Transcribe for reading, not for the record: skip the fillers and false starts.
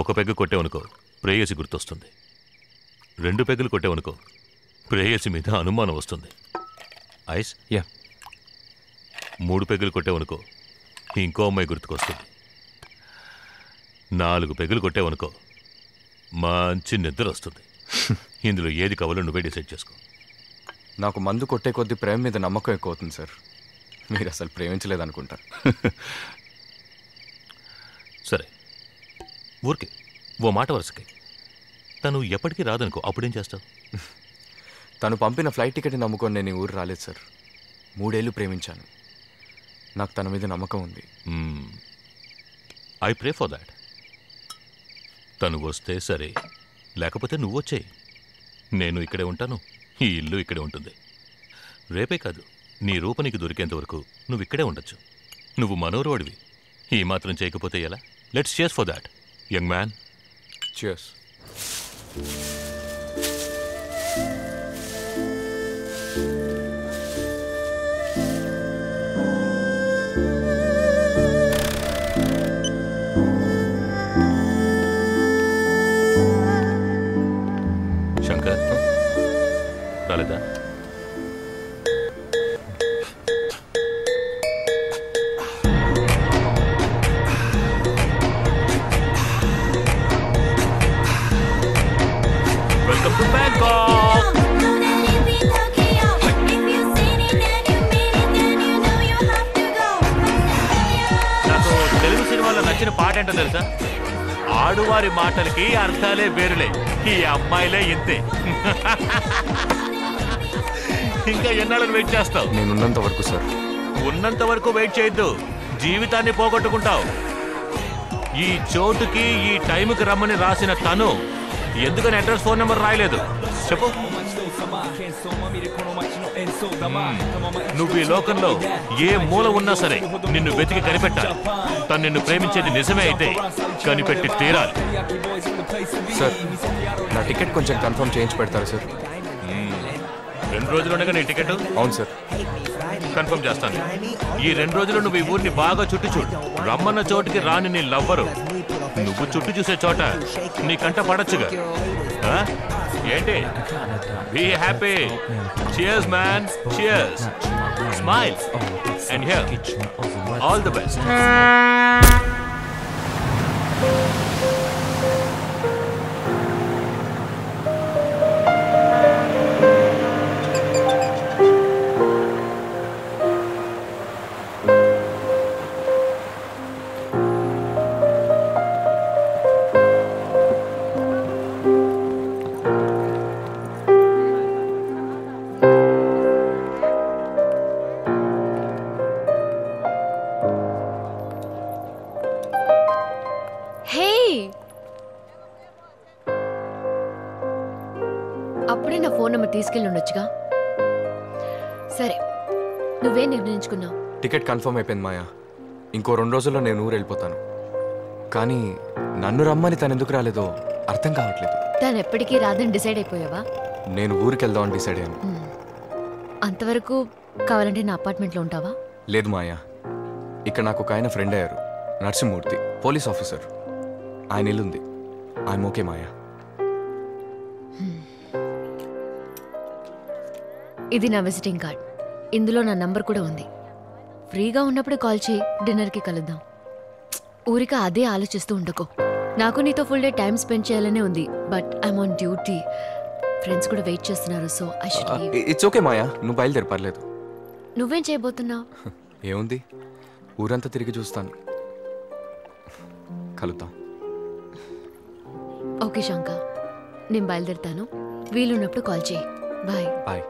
ఒక పెగ్గు కొట్టేవనుకో ప్రేయసి గుర్తొస్తుంది, 2 పెగ్గులు కొట్టేవనుకో ప్రేయసి మీద అనుమానం వస్తుంది. ఐస్ 3 పెగ్గులు కొట్టేవనుకో ఇంకో అమ్మాయి గుర్తుకొస్తుంది. 4 పెగ్గులు కొట్టేవనుకో మంచి నిద్ర వస్తుంది. ఇందులో ఏది కావాలో నువ్వే డిసైడ్ చేసుకో. నాకు మందు కొట్టే కొద్దీ ప్రేమ మీద నమ్మకం ఎక్కువ అవుతుంది సార్. మీరు అసలు ప్రేమించలేదనుకుంటా. సరే, ఊరికే ఓ మాట వరుసకి తను ఎప్పటికీ రాదనుకో, అప్పుడేం చేస్తావు? తను పంపిన ఫ్లైట్ టికెట్ నమ్ముకొని నేను ఈ ఊరు రాలేదు సార్. 3 ఏళ్ళు ప్రేమించాను. నాకు తన మీద నమ్మకం ఉంది. I pray for that. తను వస్తే సరే, లేకపోతే నువ్వు వచ్చేయి. నేను ఇక్కడే ఉంటాను, ఈ ఇల్లు ఇక్కడే ఉంటుంది. రేపే కాదు, నీ రూప నీకు దొరికేంత వరకు నువ్వు ఇక్కడే ఉండొచ్చు. నువ్వు మనోరోడివి. ఈ మాత్రం చేయకపోతే ఎలా? Let's cheers for that young man. Cheers. Shankar రాలేదా? Welcome to Bangkok. నాకు తెలుగు సినిమాలో నచ్చిన పాట ఏంటో తెలుసా? ఆడువారి మాటలకి అర్థాలే వేరులే, ఈ అమ్మాయిలే ఇంతే. ఇంకా ఎన్నాళ్ళని వెయిట్ చేస్తావు? నేనున్నంత వరకు సార్. ఉన్నంత వరకు వెయిట్ చేయొద్దు, జీవితాన్ని పోగొట్టుకుంటావు. ఈ చోటుకి ఈ టైంకి రమ్మని రాసిన తను ఎందుకని అడ్రస్ ఫోన్ నెంబర్ రాయలేదు చెప్పు? నువ్వు ఈ లోకంలో ఏ మూల ఉన్నా సరే నిన్ను వెతికి కనిపెట్టాలి. తను నిన్ను ప్రేమించేది నిజమే అయితే కనిపెట్టి తీరాలి. సార్, నా టికెట్ కొంచెం కన్ఫర్మ్ చేయించి పెడతారా సార్? 2 రోజులు ఉండగా నీ టికెట్? అవును సార్. కన్ఫర్మ్ చేస్తాను. ఈ 2 రోజులు నువ్వు ఈ ఊరిని బాగా చుట్టి చూడు. రమ్మన్న చోటుకి రాని నీ లవ్వరు నువ్వు చుట్టూ చూసే చోట నీ కంట పడచ్చుగా. ఏంటి? Be happy. Cheers man, cheers. Smile and here all the best. అప్పుడే నా ఫోన్ నెంబర్ తీసుకెళ్ళి ఉండొచ్చుగా. సరే, నువ్వేం నిర్ణయించుకున్నావు? టికెట్ కన్ఫర్మ్ అయిపోయింది మాయా. ఇంకో 2 రోజుల్లో నేను ఊరు వెళ్ళిపోతాను. కానీ నన్ను రమ్మని తను ఎందుకు రాలేదో అర్థం కావట్లేదు. తను ఎప్పటికీ రాదని డిసైడ్ అయిపోయావా? నేను ఊరికి వెళ్దామని డిసైడ్ అయ్యాను. అంతవరకు కావాలంటే నా అపార్ట్మెంట్లో ఉంటావా? లేదు మాయా, ఇక్కడ నాకు ఒక ఆయన ఫ్రెండ్ అయ్యారు, నరసింహమూర్తి, పోలీస్ ఆఫీసర్. ఆయన ఇల్లుంది. ఐఎమ్ ఓకే మాయా. ఇది నా విజిటింగ్ కార్డ్. ఇందులో నా నంబర్ కూడా ఉంది. ఫ్రీగా ఉన్నప్పుడు కాల్ చేయి, డిన్నర్కి కలుద్దాం. ఊరిక అదే ఆలోచిస్తూ ఉండకో. నాకు నీతో ఫుల్ డే టైం స్పెండ్ చేయాలనే ఉంది, but I'm on duty. Friends కూడా వెయిట్ చేస్తున్నారు, so I should leave. It's okay Maya, నువ్వు బయలుదేరి, పర్లేదు. నువ్వేం చేయబోతున్నావు? ఏముంది, ఊరంతా తిరిగి చూస్తాను. కలుద్దాం. ఓకే శంక, నేను బయలుదేరుతాను. వీలున్నప్పుడు కాల్ చేయి. బాయ్. బాయ్.